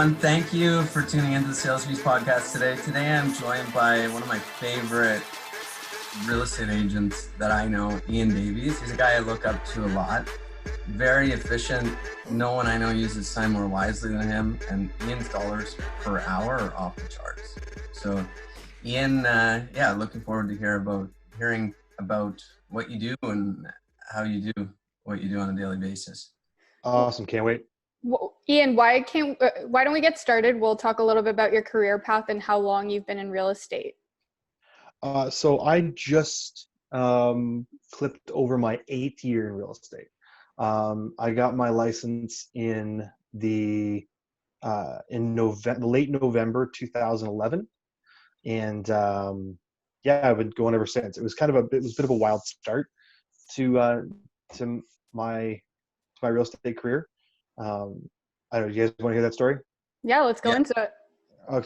everyone. Thank you for tuning into the Sales Beast podcast today. Today I'm joined by one of my favorite real estate agents that I know, Ian Davies. He's a guy I look up to a lot. Very efficient. No one I know uses time more wisely than him. And Ian's dollars per hour are off the charts. So Ian, looking forward to hearing about what you do and how you do what you do on a daily basis. Awesome. Can't wait. Well, Ian, why don't we get started? We'll talk a little bit about your career path and how long you've been in real estate. So I just flipped over my 8th year in real estate. I got my license in late November 2011, and I've been going ever since. It was a bit of a wild start to my real estate career. I don't know. You guys want to hear that story? Yeah, let's go into it. I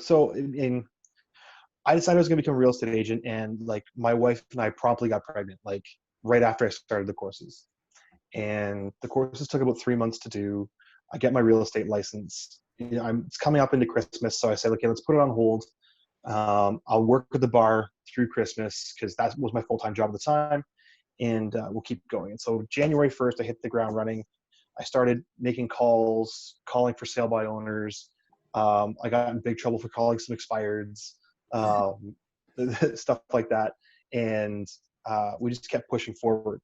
decided I was going to become a real estate agent, and like my wife and I promptly got pregnant, like right after I started the courses. And the courses took about 3 months to do. I get my real estate license. It's coming up into Christmas, so I said, okay, let's put it on hold. I'll work at the bar through Christmas because that was my full-time job at the time, and we'll keep going. And so January 1st, I hit the ground running. I started making calls, calling for sale by owners. I got in big trouble for calling some expireds, stuff like that. And we just kept pushing forward.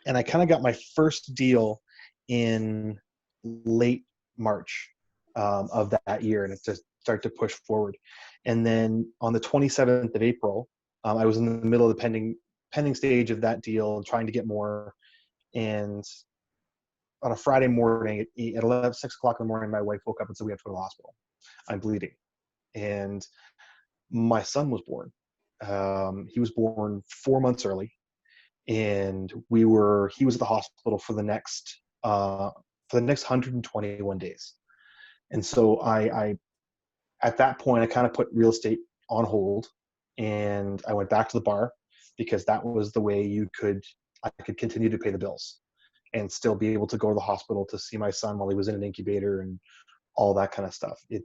And I kind of got my first deal in late March of that year, and it just started to push forward. And then on the 27th of April, I was in the middle of the pending stage of that deal and trying to get more. And on a Friday morning at 6 o'clock in the morning, my wife woke up and said, we have to go to the hospital. I'm bleeding. And my son was born. He was born 4 months early. And he was at the hospital for the next 121 days. And so I at that point, I kind of put real estate on hold, and I went back to the bar because that was the way I could continue to pay the bills and still be able to go to the hospital to see my son while he was in an incubator and all that kind of stuff. It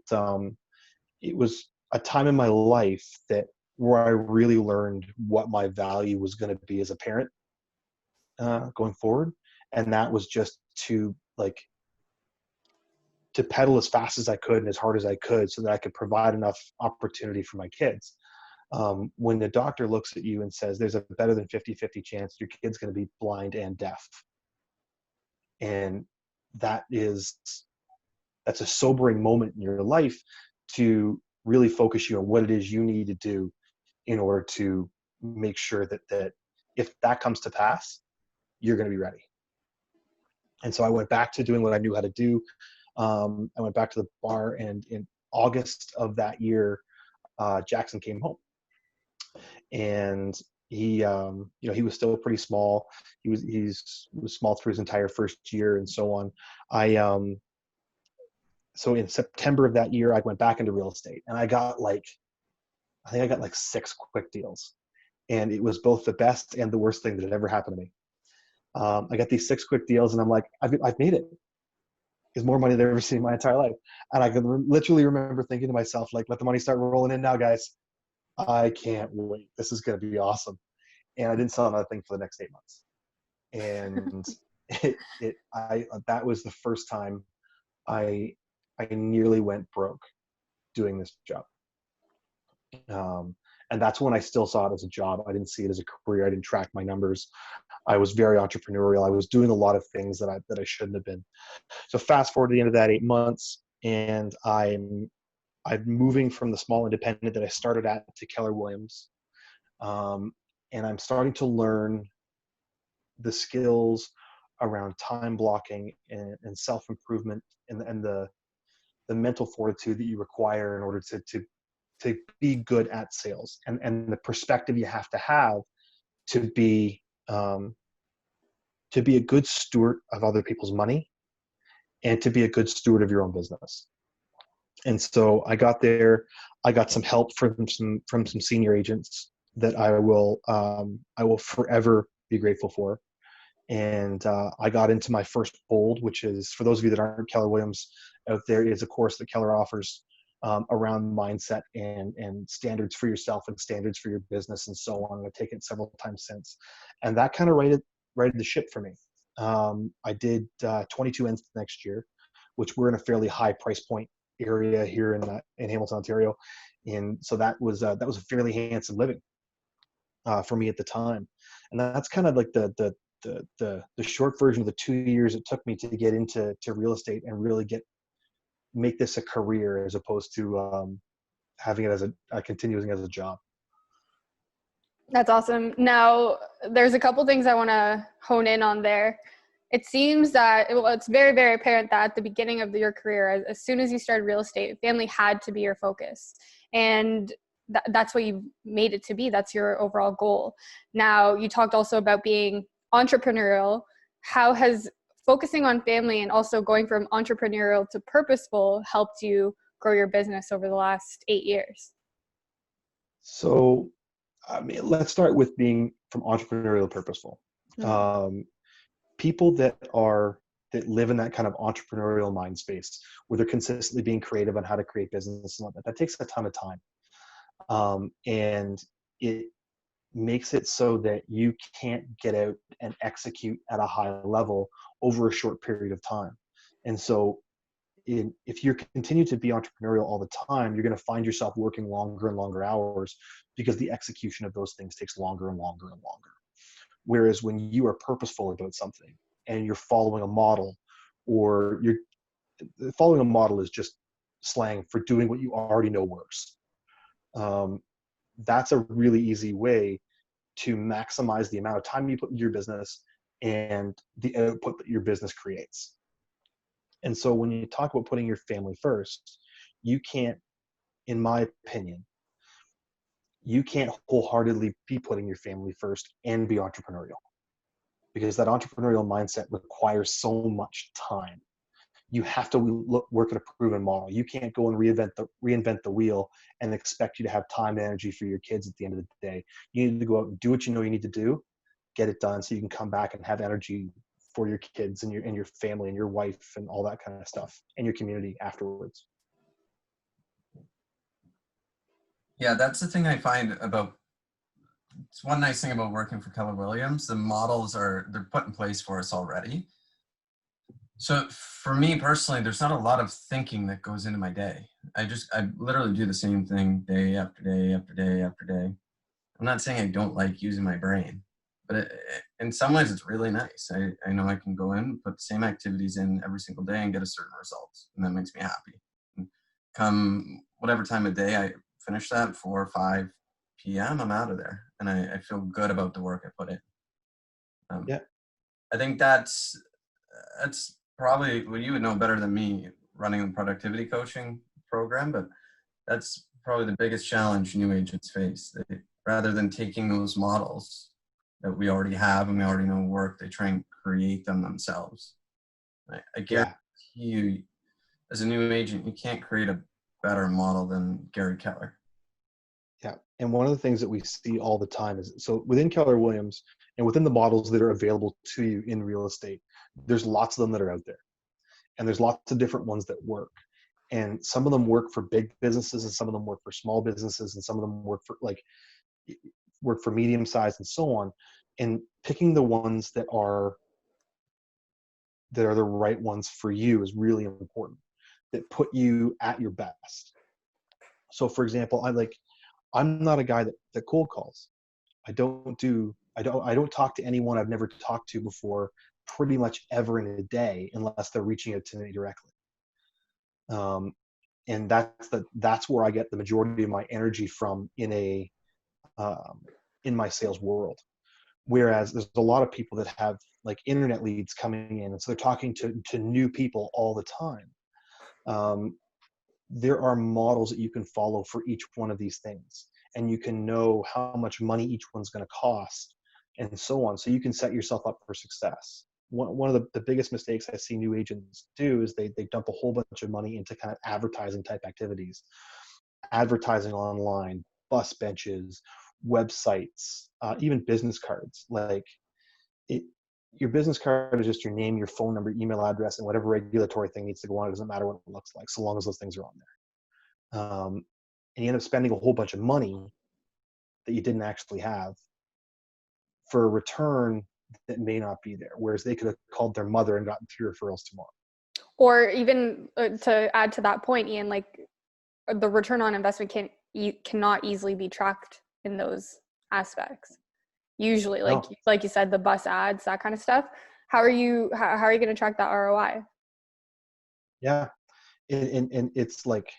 was a time in my life where I really learned what my value was going to be as a parent going forward. And that was just to pedal as fast as I could and as hard as I could so that I could provide enough opportunity for my kids. When the doctor looks at you and says, there's a better than 50-50 chance your kid's going to be blind and deaf. And that's a sobering moment in your life to really focus you on what it is you need to do in order to make sure that if that comes to pass, you're going to be ready. And so I went back to doing what I knew how to do. I went back to the bar, and in August of that year, Jackson came home, and he was still pretty small. He was small through his entire first year and so on. So in September of that year, I went back into real estate, and I got like 6 quick deals, and it was both the best and the worst thing that had ever happened to me. I got these 6 quick deals, and I'm like, I've made it. It's more money than I've ever seen in my entire life. And I could literally remember thinking to myself, like, let the money start rolling in now, guys. I can't wait. This is going to be awesome. And I didn't sell another thing for the next 8 months. And that was the first time I nearly went broke doing this job. And that's when I still saw it as a job. I didn't see it as a career. I didn't track my numbers. I was very entrepreneurial. I was doing a lot of things that I shouldn't have been. So fast forward to the end of that 8 months, and I'm moving from the small independent that I started at to Keller Williams. And I'm starting to learn the skills around time blocking and self-improvement and the mental fortitude that you require in order to be good at sales, and the perspective you have to be a good steward of other people's money and to be a good steward of your own business. And so I got there. I got some help from some senior agents that I will forever be grateful for. And I got into my first Bold, which is, for those of you that aren't Keller Williams out there, is a course that Keller offers around mindset and standards for yourself and standards for your business and so on. I've taken it several times since, and that kind of righted the ship for me. I did 22 ends next year, which we're in a fairly high price point area here in Hamilton, Ontario, and so that was a fairly handsome living for me at the time. And that's kind of like the short version of the 2 years it took me to get into real estate and really make this a career, as opposed to having it as continuing as a job. That's awesome. Now, there's a couple things I want to hone in on there. It seems that it's very, very apparent that at the beginning of your career, as soon as you started real estate, family had to be your focus. And that's what you made it to be. That's your overall goal. Now, you talked also about being entrepreneurial. How has focusing on family and also going from entrepreneurial to purposeful helped you grow your business over the last 8 years? So, I mean, let's start with being from entrepreneurial to purposeful. Mm-hmm. People that live in that kind of entrepreneurial mind space where they're consistently being creative on how to create business and that takes a ton of time. And it makes it so that you can't get out and execute at a high level over a short period of time. And so if you continue to be entrepreneurial all the time, you're going to find yourself working longer and longer hours because the execution of those things takes longer and longer and longer. Whereas when you are purposeful about something and you're following a model, or following a model is just slang for doing what you already know works. That's a really easy way to maximize the amount of time you put into your business and the output that your business creates. And so when you talk about putting your family first, you can't, in my opinion, you can't wholeheartedly be putting your family first and be entrepreneurial, because that entrepreneurial mindset requires so much time. You have to work at a proven model. You can't go and reinvent the wheel and expect you to have time and energy for your kids at the end of the day. You need to go out and do what you know you need to do, get it done, so you can come back and have energy for your kids and your family and your wife and all that kind of stuff and your community afterwards. Yeah, that's the thing I find about, it's one nice thing about working for Keller Williams. The models they're put in place for us already. So for me personally, there's not a lot of thinking that goes into my day. I literally do the same thing day after day after day after day. I'm not saying I don't like using my brain, but in some ways it's really nice. I know I can go in, put the same activities in every single day and get a certain result, and that makes me happy. And come whatever time of day I finish that, 4 or 5 p.m., I'm out of there, and I feel good about the work I put in. Yeah. I think that's probably, well, you would know better than me running the productivity coaching program, but that's probably the biggest challenge new agents face. Rather than taking those models that we already have and we already know work, they try and create them themselves. I guarantee you, as a new agent, you can't create a better model than Gary Keller. Yeah. And one of the things that we see all the time is, so within Keller Williams and within the models that are available to you in real estate, there's lots of them that are out there. And there's lots of different ones that work. And some of them work for big businesses, and some of them work for small businesses, and some of them work for medium size and so on. And picking the ones that are the right ones for you is really important, that put you at your best. So for example, I'm not a guy that cold calls. I don't talk to anyone I've never talked to before pretty much ever in a day, unless they're reaching out to me directly. And that's where I get the majority of my energy from in my sales world. Whereas there's a lot of people that have like internet leads coming in, and so they're talking to new people all the time. There are models that you can follow for each one of these things, and you can know how much money each one's going to cost and so on, so you can set yourself up for success. One of the biggest mistakes I see new agents do is they dump a whole bunch of money into kind of advertising type activities, advertising online, bus benches, websites, even business cards. Like your business card is just your name, your phone number, email address, and whatever regulatory thing needs to go on. It doesn't matter what it looks like, so long as those things are on there. And you end up spending a whole bunch of money that you didn't actually have for a return that may not be there. Whereas they could have called their mother and gotten 3 referrals tomorrow. Or even to add to that point, Ian, like the return on investment cannot easily be tracked in those aspects. Usually, No. like you said, the bus ads, that kind of stuff. How are you going to track that ROI? Yeah, and it's like,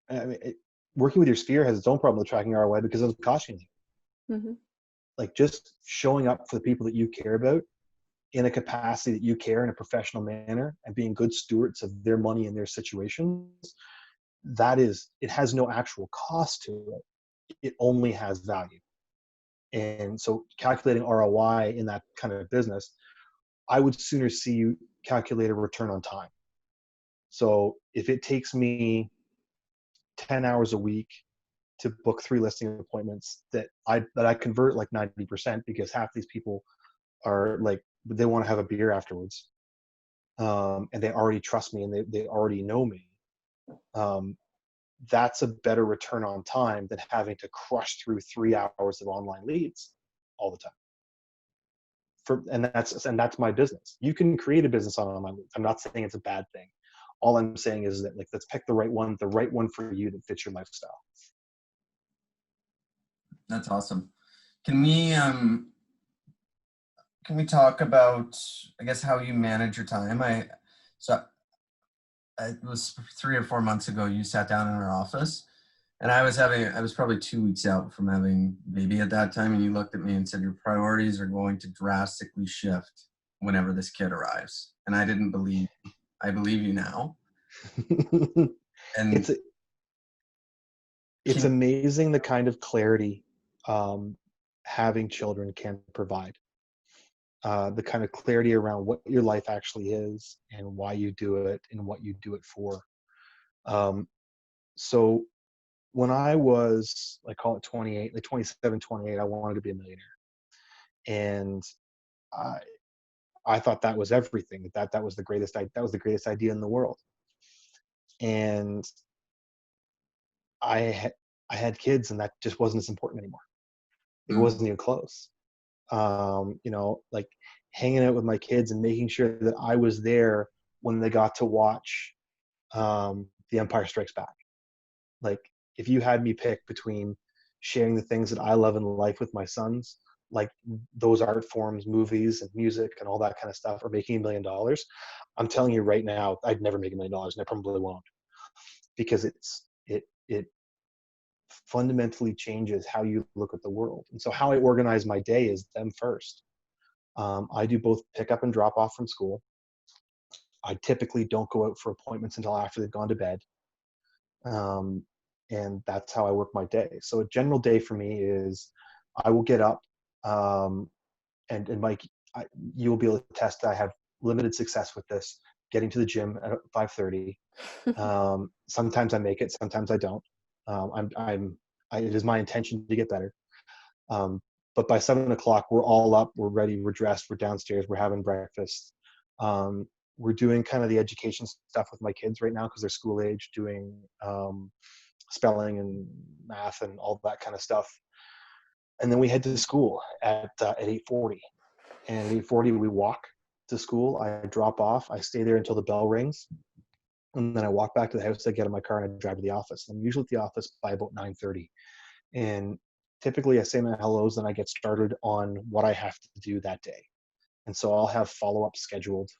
I mean, working with your sphere has its own problem with tracking ROI because of costing you. Mm-hmm. Like just showing up for the people that you care about in a capacity that you care in a professional manner and being good stewards of their money and their situations, it has no actual cost to it. It only has value. And so calculating ROI in that kind of business, I would sooner see you calculate a return on time. So if it takes me 10 hours a week to book 3 listing appointments that I convert like 90%, because half these people are like, they want to have a beer afterwards. And they already trust me and they already know me. That's a better return on time than having to crush through 3 hours of online leads all the time. And that's my business. You can create a business on online leads. I'm not saying it's a bad thing. All I'm saying is that, like, let's pick the right one for you that fits your lifestyle. That's awesome. Can we talk about, I guess, how you manage your time? It was 3 or 4 months ago, you sat down in our office, and I was probably 2 weeks out from having a baby at that time, and you looked at me and said, your priorities are going to drastically shift whenever this kid arrives. And I didn't believe you. I believe you now. And it's amazing the kind of clarity having children can provide. The kind of clarity around what your life actually is and why you do it and what you do it for. So when I was, like, call it 28, like 27, 28, I wanted to be a millionaire. And I thought that was everything, that was the greatest idea in the world. And I had kids, and that just wasn't as important anymore. It wasn't even close. Like hanging out with my kids and making sure that I was there when they got to watch The Empire Strikes Back. Like, if you had me pick between sharing the things that I love in life with my sons, like those art forms, movies and music and all that kind of stuff, or making $1 million, I'm telling you right now, I'd never make $1 million, and I probably won't, because it fundamentally changes how you look at the world. And so how I organize my day is them first. I do both pick up and drop off from school. I typically don't go out for appointments until after they've gone to bed. And that's how I work my day. So a general day for me is, I will get up, and Mike, you will be able to test that I have limited success with this, getting to the gym at 5:30. Sometimes I make it, sometimes I don't. It is my intention to get better. But by 7:00, we're all up, we're ready, we're dressed, we're downstairs, we're having breakfast. We're doing kind of the education stuff with my kids right now, because they're school age, doing spelling and math and all that kind of stuff. And then we head to school at 8:40. And at 8:40, we walk to school. I drop off. I stay there until the bell rings. And then I walk back to the house. I get in my car and I drive to the office. I'm usually at the office by about 9:30. And typically I say my hellos, and I get started on what I have to do that day. And so I'll have follow-ups scheduled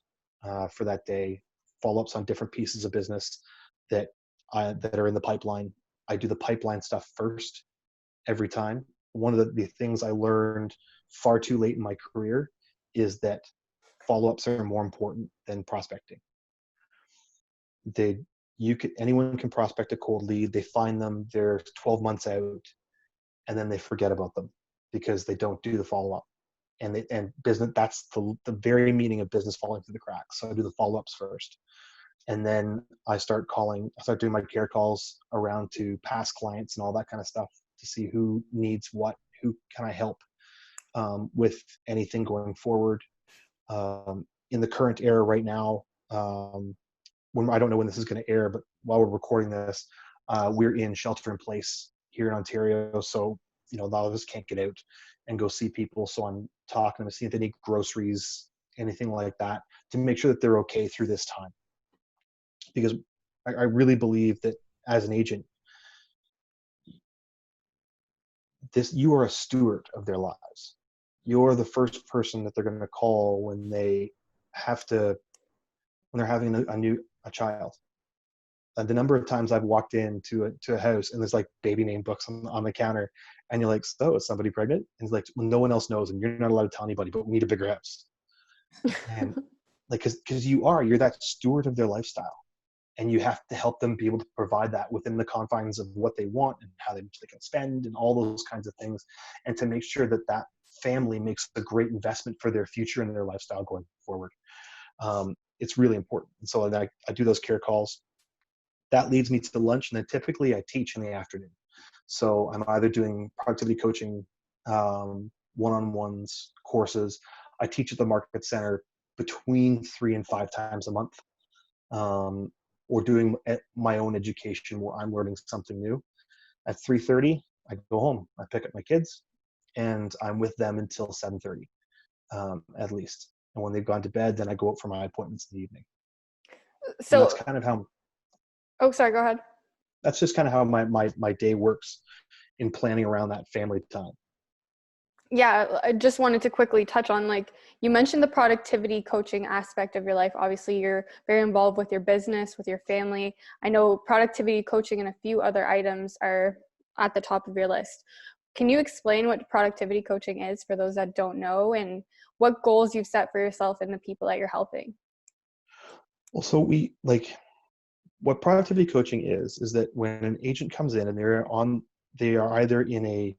for that day, follow-ups on different pieces of business that are in the pipeline. I do the pipeline stuff first every time. One of the things I learned far too late in my career is that follow-ups are more important than prospecting. Anyone can prospect a cold lead. They find them, they're 12 months out, and then they forget about them because they don't do the follow-up. And business, that's the very meaning of business falling through the cracks. So I do the follow-ups first. And then I start doing my care calls around to past clients and all that kind of stuff to see who needs what, who can I help. with anything going forward. In the current era right now, when I don't know when this is going to air, but while we're recording this, we're in shelter in place here in Ontario. So, a lot of us can't get out and go see people. So I'm talking to see if they need groceries, anything like that, to make sure that they're okay through this time. Because I really believe that as an agent, you are a steward of their lives. You're the first person that they're going to call when they're having a child. The number of times I've walked into a house and there's like baby name books on the counter, and you're like, so is somebody pregnant? And it's like, well, no one else knows, and you're not allowed to tell anybody, but we need a bigger house. And like, because you're that steward of their lifestyle, and you have to help them be able to provide that within the confines of what they want and how they can spend and all those kinds of things, and to make sure that that family makes a great investment for their future and their lifestyle going forward. It's really important. And so I do those care calls. That leads me to lunch, and then typically I teach in the afternoon. So I'm either doing productivity coaching, one-on-ones, courses. I teach at the Market Center between 3 and 5 times a month, or doing my own education where I'm learning something new. At 3:30, I go home. I pick up my kids, and I'm with them until 7:30, at least. And when they've gone to bed, then I go out for my appointments in the evening. So and that's kind of how. Oh, sorry, go ahead. That's just kind of how my day works in planning around that family time. Yeah, I just wanted to quickly touch on, like, you mentioned the productivity coaching aspect of your life. Obviously, you're very involved with your business, with your family. I know productivity coaching and a few other items are at the top of your list. Can you explain what productivity coaching is for those that don't know, and what goals you've set for yourself and the people that you're helping? Well, so what productivity coaching is that when an agent comes in and they are either in a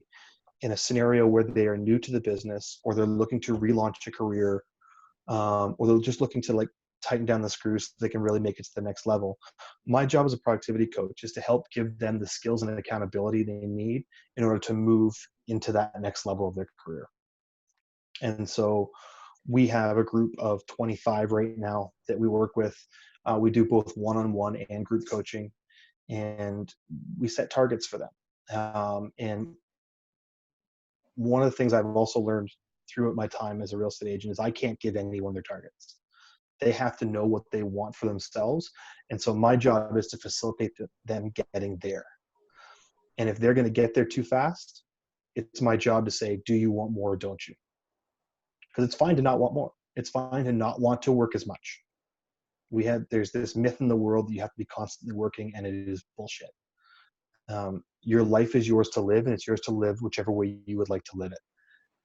scenario where they are new to the business, or they're looking to relaunch a career, or they're just looking to tighten down the screws so they can really make it to the next level. My job as a productivity coach is to help give them the skills and accountability they need in order to move into that next level of their career. And so we have a group of 25 right now that we work with. We do both one-on-one and group coaching, and we set targets for them. And one of the things I've also learned throughout my time as a real estate agent is I can't give anyone their targets. They have to know what they want for themselves. And so my job is to facilitate them getting there. And if they're going to get there too fast, it's my job to say, do you want more or don't you? Because it's fine to not want more. It's fine to not want to work as much. There's this myth in the world that you have to be constantly working, and it is bullshit. Your life is yours to live, and it's yours to live whichever way you would like to live it.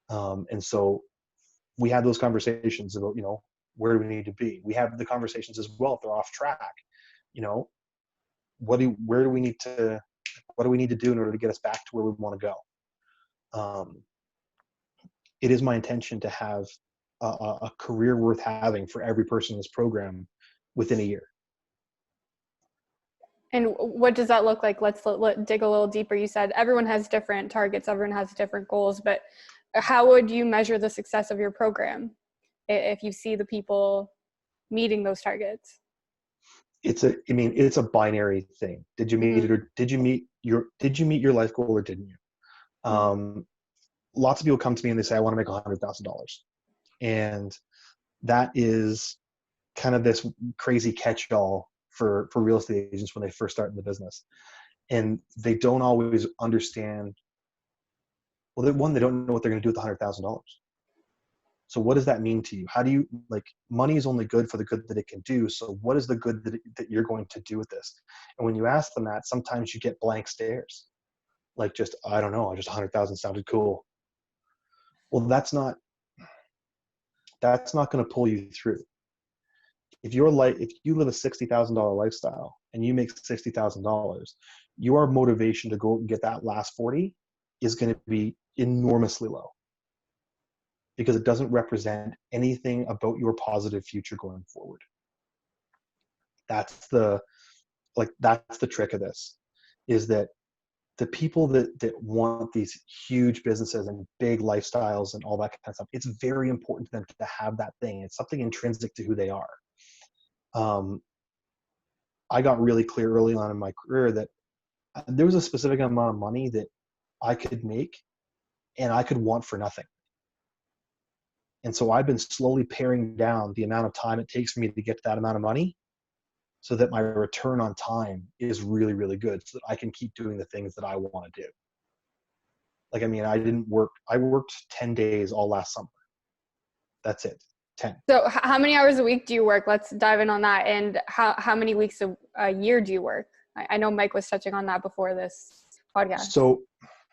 And so we have those conversations about, where do we need to be? We have the conversations as well if they're off track. What do we need to do in order to get us back to where we want to go? It is my intention to have a career worth having for every person in this program within a year. And what does that look like? Let's dig a little deeper. You said everyone has different targets, everyone has different goals, but how would you measure the success of your program if you see the people meeting those targets? It's a binary thing. Did you meet it, or did you meet your life goal, or didn't you? Lots of people come to me and they say, I want to make $100,000. And that is kind of this crazy catch-all for real estate agents when they first start in the business. And they don't always understand. Well, they don't know what they're going to do with the $100,000. So what does that mean to you? How do you, money is only good for the good that it can do. So what is the good that you're going to do with this? And when you ask them that, sometimes you get blank stares. I don't know, just 100,000 sounded cool. Well, that's not going to pull you through. If you live a $60,000 lifestyle and you make $60,000, your motivation to go and get that last 40 is going to be enormously low, because it doesn't represent anything about your positive future going forward. That's the trick of this, is that the people that want these huge businesses and big lifestyles and all that kind of stuff, it's very important to them to have that thing. It's something intrinsic to who they are. I got really clear early on in my career that there was a specific amount of money that I could make and I could want for nothing. And so I've been slowly paring down the amount of time it takes for me to get to that amount of money so that my return on time is really, really good so that I can keep doing the things that I want to do. Like, I mean, I worked 10 days all last summer. That's it, 10. So how many hours a week do you work? Let's dive in on that. And how many weeks a year do you work? I know Mike was touching on that before this podcast.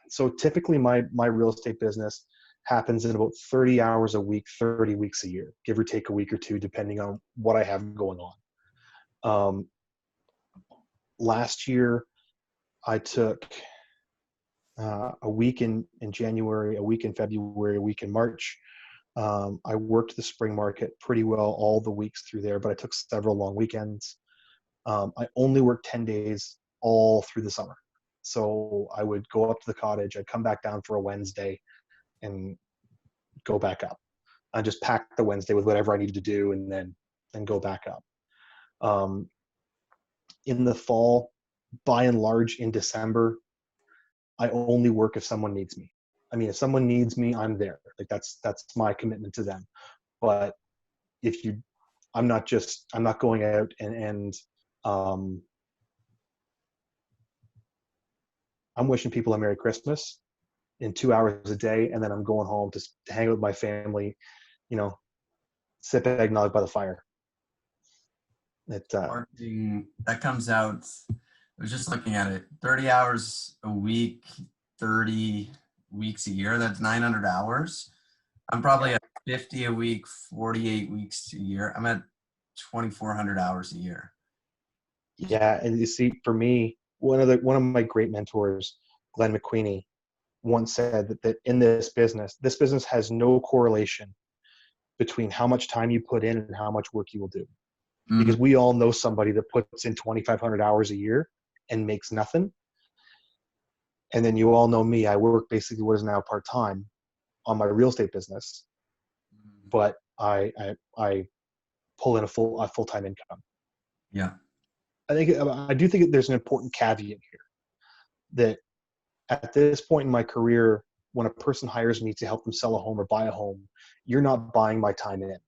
So typically my real estate business happens in about 30 hours a week, 30 weeks a year, give or take a week or two, depending on what I have going on. Last year, I took a week in January, a week in February, a week in March. I worked the spring market pretty well all the weeks through there, but I took several long weekends. I only worked 10 days all through the summer. So I would go up to the cottage, I'd come back down for a Wednesday and go back up. I just pack the Wednesday with whatever I needed to do and then go back up. In the fall, by and large in December, I only work if someone needs me. I mean, if someone needs me, I'm there. Like that's my commitment to them. But I'm not going out and I'm wishing people a Merry Christmas in 2 hours a day, and then I'm going home to hang out with my family, sip eggnog by the fire. That comes out, I was just looking at it, 30 hours a week, 30 weeks a year, that's 900 hours. I'm probably at 50 a week, 48 weeks a year. I'm at 2,400 hours a year. Yeah, and you see, for me, one of my great mentors, Glenn McQueenie, once said that in this business has no correlation between how much time you put in and how much work you will do. Mm-hmm. Because we all know somebody that puts in 2,500 hours a year and makes nothing. And then you all know me, I work basically what is now part-time on my real estate business, but I pull in a full-time income. Yeah. I do think there's an important caveat here that at this point in my career, when a person hires me to help them sell a home or buy a home, you're not buying my time in.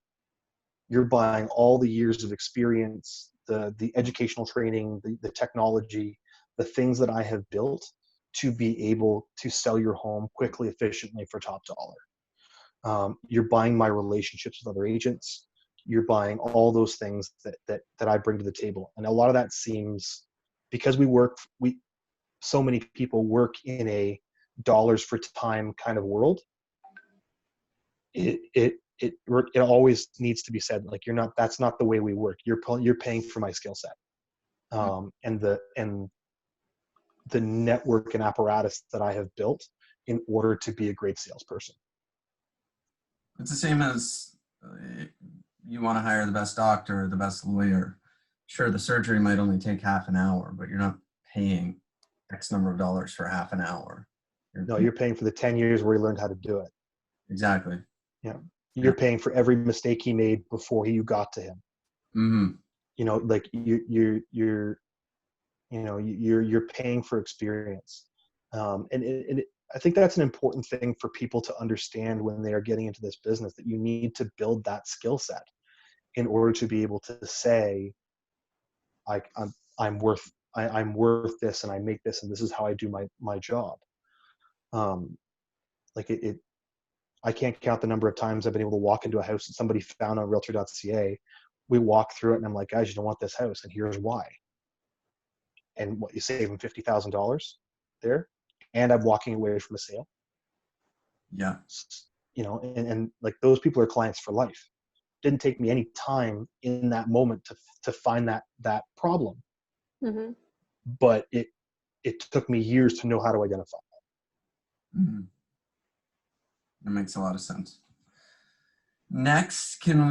You're buying all the years of experience, the educational training, the technology, the things that I have built to be able to sell your home quickly, efficiently for top dollar. You're buying my relationships with other agents. You're buying all those things that I bring to the table. And a lot of that seems, because so many people work in a dollars for time kind of world, it always needs to be said, like, that's not the way we work. You're paying for my skill set. And the network and apparatus that I have built in order to be a great salesperson. It's the same as you want to hire the best doctor, the best lawyer. Sure, the surgery might only take half an hour, but you're not paying X number of dollars for half an hour. You're paying for the 10 years where he learned how to do it. Exactly. Yeah. You're paying for every mistake he made before you got to him. Mm-hmm. Like you're paying for experience. I think that's an important thing for people to understand when they are getting into this business, that you need to build that skill set in order to be able to say, I'm worth this, and I make this, and this is how I do my job. I can't count the number of times I've been able to walk into a house that somebody found on realtor.ca. We walk through it and I'm like, guys, you don't want this house, and here's why. And what, you save them $50,000 there, and I'm walking away from a sale. Yeah. And like, those people are clients for life. Didn't take me any time in that moment to find that problem. Mm-hmm. But it took me years to know how to identify that. Mm-hmm. That makes a lot of sense. Next, I know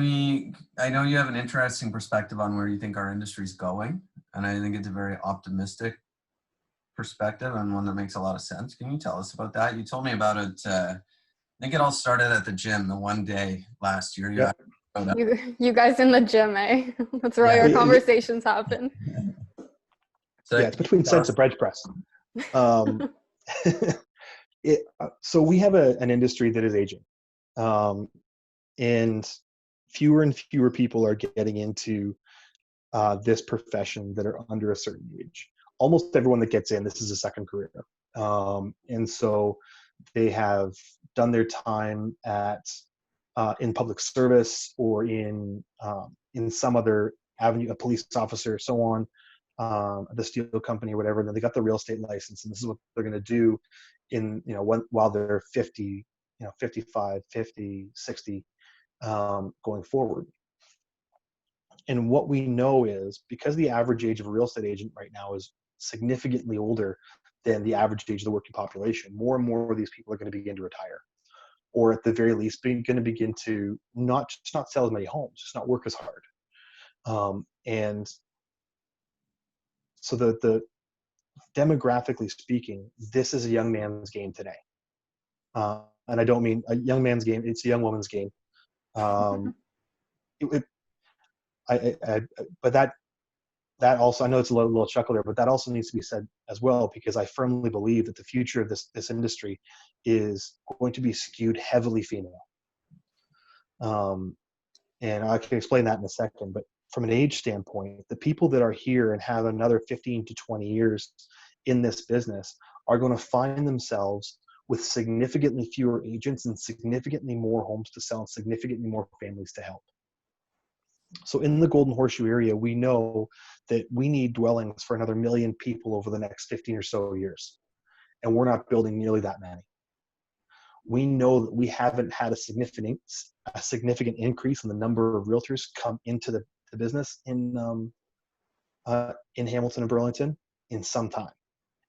you have an interesting perspective on where you think our industry is going, and I think it's a very optimistic perspective and one that makes a lot of sense. Can you tell us about that? You told me about it. I think it all started at the gym the one day last year. Yeah. You guys in the gym, eh? That's where all Yeah. your conversations happen. So Yeah, it's between sets of bench press. Um, so we have an industry that is aging, and fewer and fewer people are getting into this profession that are under a certain age. Almost everyone that gets in, this is a second career, and so they have done their time at in public service or in some other avenue, a police officer, so on, the steel company or whatever. And then they got the real estate license, and this is what they're going to do in, while they're 50, 55, 50, 60, going forward. And what we know is, because the average age of a real estate agent right now is significantly older than the average age of the working population, more and more of these people are going to begin to retire, or at the very least, going to begin to not sell as many homes, just not work as hard. And so the demographically speaking, this is a young man's game today. And I don't mean a young man's game; it's a young woman's game. But that also, I know it's a little chuckle there, but that also needs to be said as well, because I firmly believe that the future of this industry is going to be skewed heavily female. And I can explain that in a second, but from an age standpoint, the people that are here and have another 15 to 20 years in this business are going to find themselves with significantly fewer agents and significantly more homes to sell and significantly more families to help. So in the Golden Horseshoe area, we know that we need dwellings for another 1 million people over the next 15 or so years. And we're not building nearly that many. We know that we haven't had a significant increase in the number of realtors come into the business in Hamilton and Burlington in some time.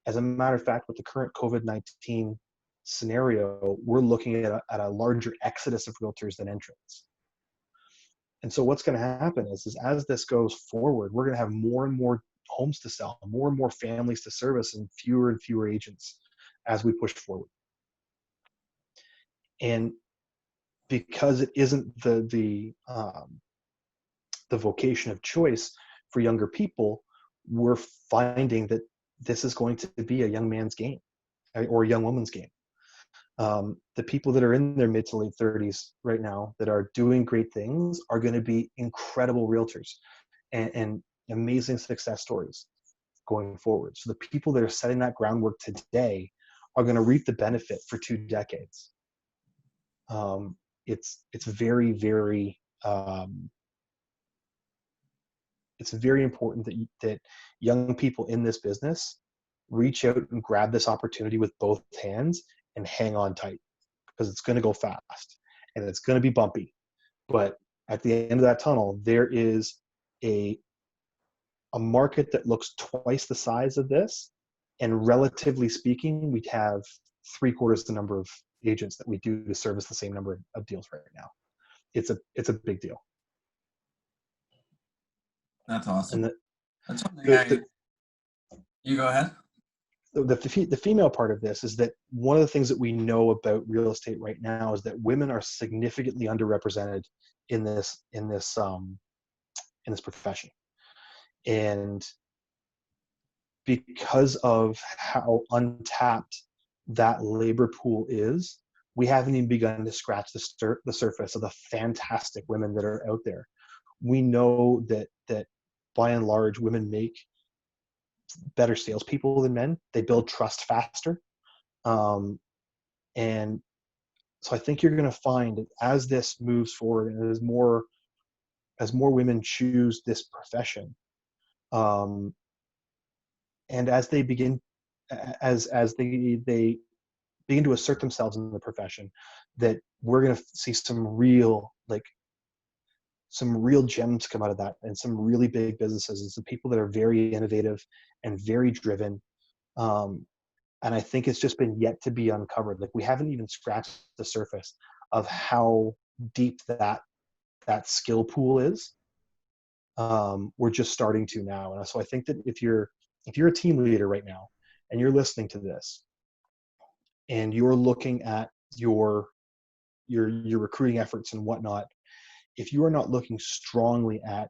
As a matter of fact, with the current COVID-19 scenario, we're looking at a larger exodus of realtors than entrants. And so what's going to happen is as this goes forward, we're going to have more and more homes to sell, more and more families to service, and fewer agents as we push forward. And because it isn't the vocation of choice for younger people, we're finding that this is going to be a young man's game, or a young woman's game. The people that are in their mid to late 30s right now that are doing great things are going to be incredible realtors and amazing success stories going forward. So the people that are setting that groundwork today are going to reap the benefit for 2 decades. It's very, very it's very important that young people in this business reach out and grab this opportunity with both hands and hang on tight, because it's going to go fast and it's going to be bumpy. But at the end of that tunnel, there is a market that looks twice the size of this. And relatively speaking, we have 3/4 the number of agents that we do to service the same number of deals right now. It's a big deal. That's awesome. And That's something you go ahead. The female part of this is that one of the things that we know about real estate right now is that women are significantly underrepresented in this profession. And because of how untapped that labor pool is, we haven't even begun to scratch the surface of the fantastic women that are out there. We know that by and large, women make better salespeople than men. They build trust faster. And so I think you're going to find that as this moves forward and as more women choose this profession, and as they begin they begin to assert themselves in the profession, that we're going to see some real gems come out of that, and some really big businesses, and some people that are very innovative and very driven. And I think it's just been yet to be uncovered. Like, we haven't even scratched the surface of how deep that skill pool is. We're just starting to now. And so I think that if you're a team leader right now and you're listening to this, and you're looking at your recruiting efforts and whatnot, if you are not looking strongly at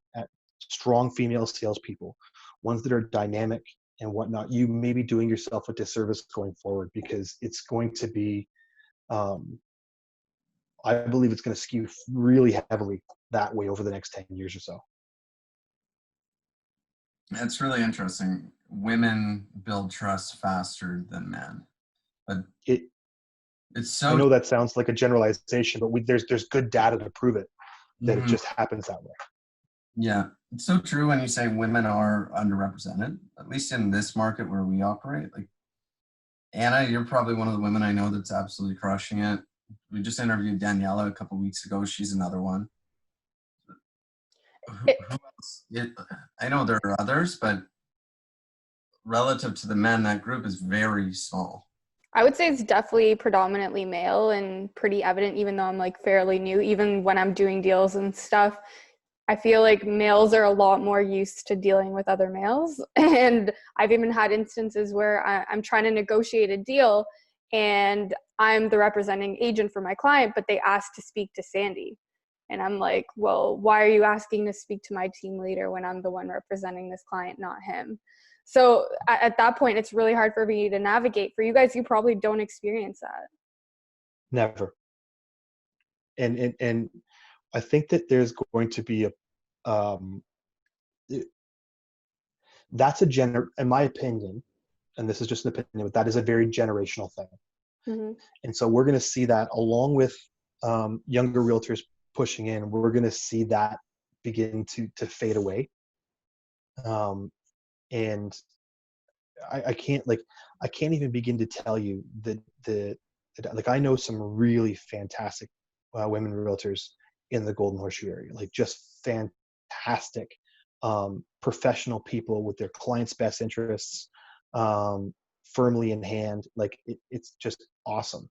strong female salespeople, ones that are dynamic and whatnot, you may be doing yourself a disservice going forward, because it's going to be, I believe it's going to skew really heavily that way over the next 10 years or so. It's really interesting. Women build trust faster than men, but it's so. I know that sounds like a generalization, but there's good data to prove it, that it just happens that way. Yeah, it's so true when you say women are underrepresented, at least in this market where we operate. Like, Anna, you're probably one of the women I know that's absolutely crushing it. We just interviewed Daniela a couple weeks ago. She's another one. Who else? I know there are others, but relative to the men, that group is very small. I would say it's definitely predominantly male and pretty evident, even though I'm like fairly new, even when I'm doing deals and stuff. I feel like males are a lot more used to dealing with other males. And I've even had instances where I'm trying to negotiate a deal and I'm the representing agent for my client, but they asked to speak to Sandy. And I'm like, well, why are you asking to speak to my team leader when I'm the one representing this client, not him? So at that point, it's really hard for me to navigate. For you guys, you probably don't experience that. Never. And I think that there's going to be that's in my opinion, and this is just an opinion, but that is a very generational thing. Mm-hmm. And so we're going to see that, along with younger realtors pushing in, we're going to see that begin to fade away. And I can't even begin to tell you that like, I know some really fantastic women realtors in the Golden Horseshoe area, like just fantastic professional people with their clients' best interests firmly in hand. Like it's just awesome.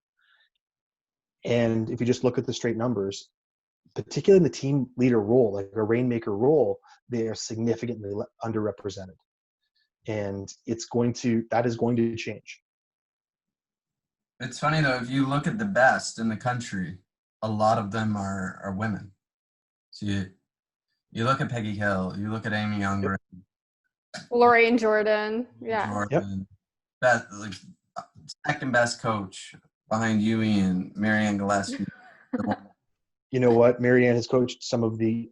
And if you just look at the straight numbers, particularly in the team leader role, like a rainmaker role, they are significantly underrepresented. And that is going to change. It's funny though, if you look at the best in the country, a lot of them are women. So you look at Peggy Hill, you look at Amy Younger, Lorraine Jordan, yeah. Jordan, best, like, second best coach behind you, Ian, Marianne Gillespie. You know what? Marianne has coached some of the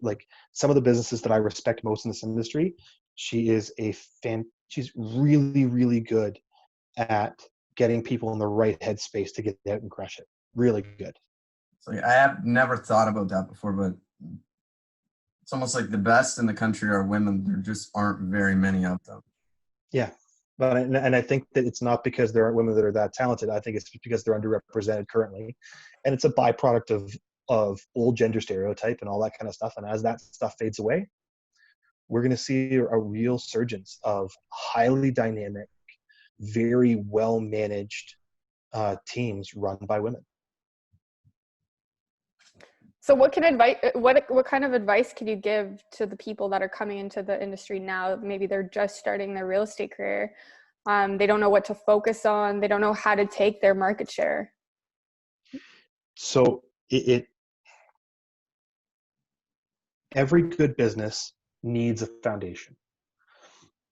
businesses that I respect most in this industry. She is she's really, really good at getting people in the right headspace to get out and crush it. Really good. So I have never thought about that before, but it's almost like the best in the country are women. There just aren't very many of them. Yeah. And I think that it's not because there aren't women that are that talented. I think it's because they're underrepresented currently. And it's a byproduct of old gender stereotype and all that kind of stuff. And as that stuff fades away, we're going to see a real surgence of highly dynamic, very well managed teams run by women. So what kind of advice could you give to the people that are coming into the industry now? Maybe they're just starting their real estate career. They don't know what to focus on. They don't know how to take their market share. So every good business needs a foundation.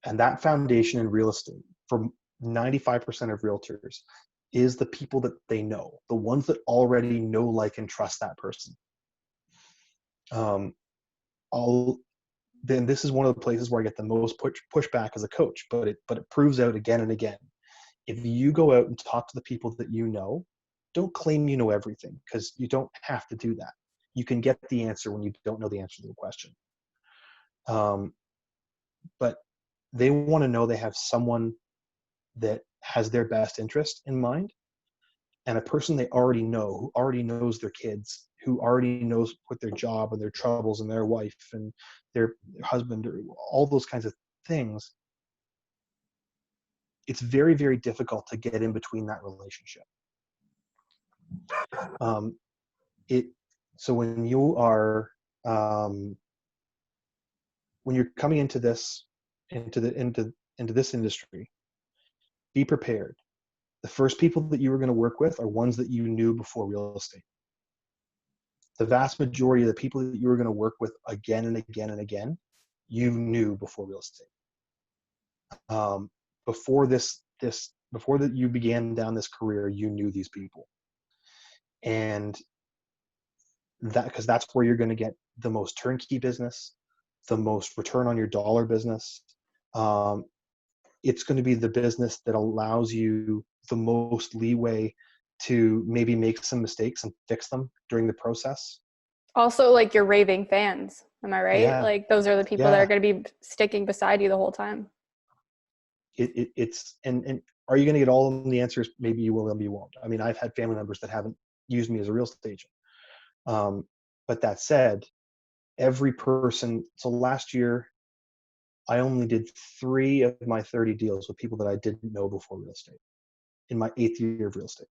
And that foundation in real estate for 95% of realtors is the people that they know, the ones that already know, like, and trust that person. Then this is one of the places where I get the most pushback as a coach, but it proves out again and again. If you go out and talk to the people that you know, don't claim you know everything, because you don't have to do that. You can get the answer when you don't know the answer to the question. But they want to know they have someone that has their best interest in mind, and a person they already know, who already knows their kids, who already knows what their job and their troubles and their wife and their husband, or all those kinds of things. It's very, very difficult to get in between that relationship. So when you are when you're coming into this industry, be prepared. The first people that you are going to work with are ones that you knew before real estate. The vast majority of the people that you are going to work with again and again and again, you knew before real estate. Before that you began down this career, you knew these people. And because that's where you're going to get the most turnkey business, the most return on your dollar business. It's going to be the business that allows you the most leeway to maybe make some mistakes and fix them during the process. Also, like your raving fans, am I right? Yeah. Like those are the people that are going to be sticking beside you the whole time. It's and are you going to get all of them? The answer is maybe you will, maybe you won't. I mean, I've had family members that haven't used me as a real estate agent. But that said, every person, so last year, I only did 3 of my 30 deals with people that I didn't know before real estate in my 8th year of real estate.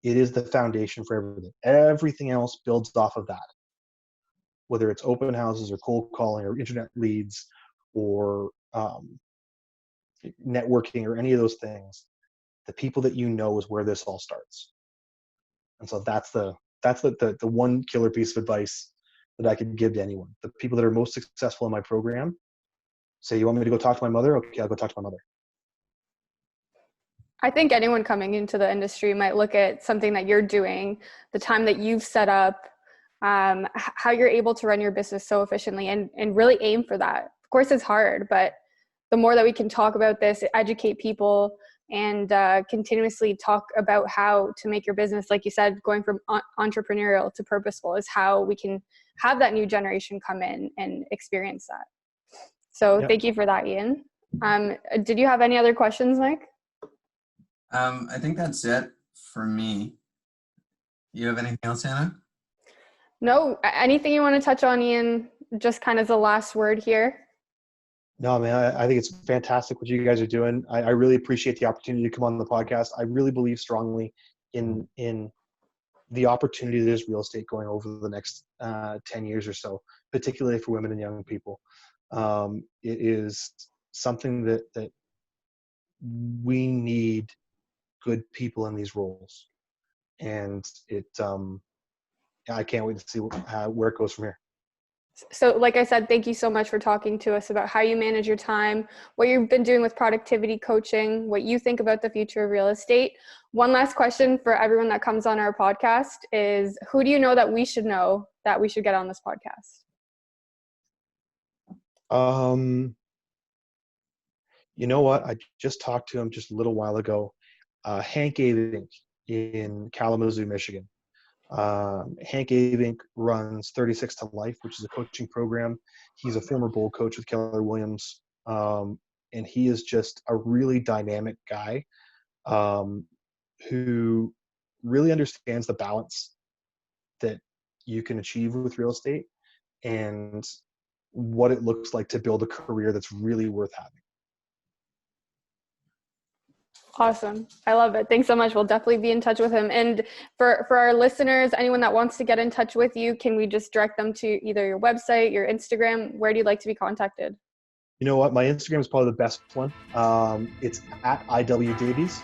It is the foundation for everything. Everything else builds off of that, whether it's open houses or cold calling or internet leads or networking or any of those things. The people that you know is where this all starts. And so that's the one killer piece of advice that I could give to anyone. The people that are most successful in my program say, you want me to go talk to my mother? Okay, I'll go talk to my mother. I think anyone coming into the industry might look at something that you're doing, the time that you've set up, how you're able to run your business so efficiently and really aim for that. Of course, it's hard, but the more that we can talk about this, educate people, and continuously talk about how to make your business, like you said, going from entrepreneurial to purposeful is how we can have that new generation come in and experience that. So Thank you for that, Ian. Did you have any other questions, Mike? I think that's it for me. You have anything else, Anna? No, anything you want to touch on, Ian, just kind of the last word here? No, man, I think it's fantastic what you guys are doing. I really appreciate the opportunity to come on the podcast. I really believe strongly in the opportunity that is real estate going over the next 10 years or so, particularly for women and young people. It is something that we need good people in these roles. And I can't wait to see where it goes from here. So like I said, thank you so much for talking to us about how you manage your time, what you've been doing with productivity coaching, what you think about the future of real estate. One last question for everyone that comes on our podcast is, who do you know that we should get on this podcast? You know what? I just talked to him just a little while ago. Hank Avink in Kalamazoo, Michigan. Hank Avink runs 36 to Life, which is a coaching program. He's a former bowl coach with Keller Williams. And he is just a really dynamic guy who really understands the balance that you can achieve with real estate and what it looks like to build a career that's really worth having. Awesome. I love it. Thanks so much. We'll definitely be in touch with him. And for our listeners, anyone that wants to get in touch with you, can we just direct them to either your website, your Instagram? Where do you like to be contacted? You know what? My Instagram is probably the best one. It's at IW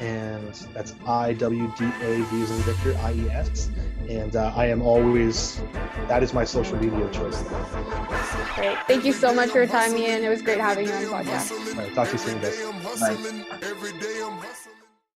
and that's IWDAV as in Victor, IES. And I am always, that is my social media choice. Great. Thank you so much for your time, Ian. It was great having you on the podcast. All right, talk to you soon, guys. Bye.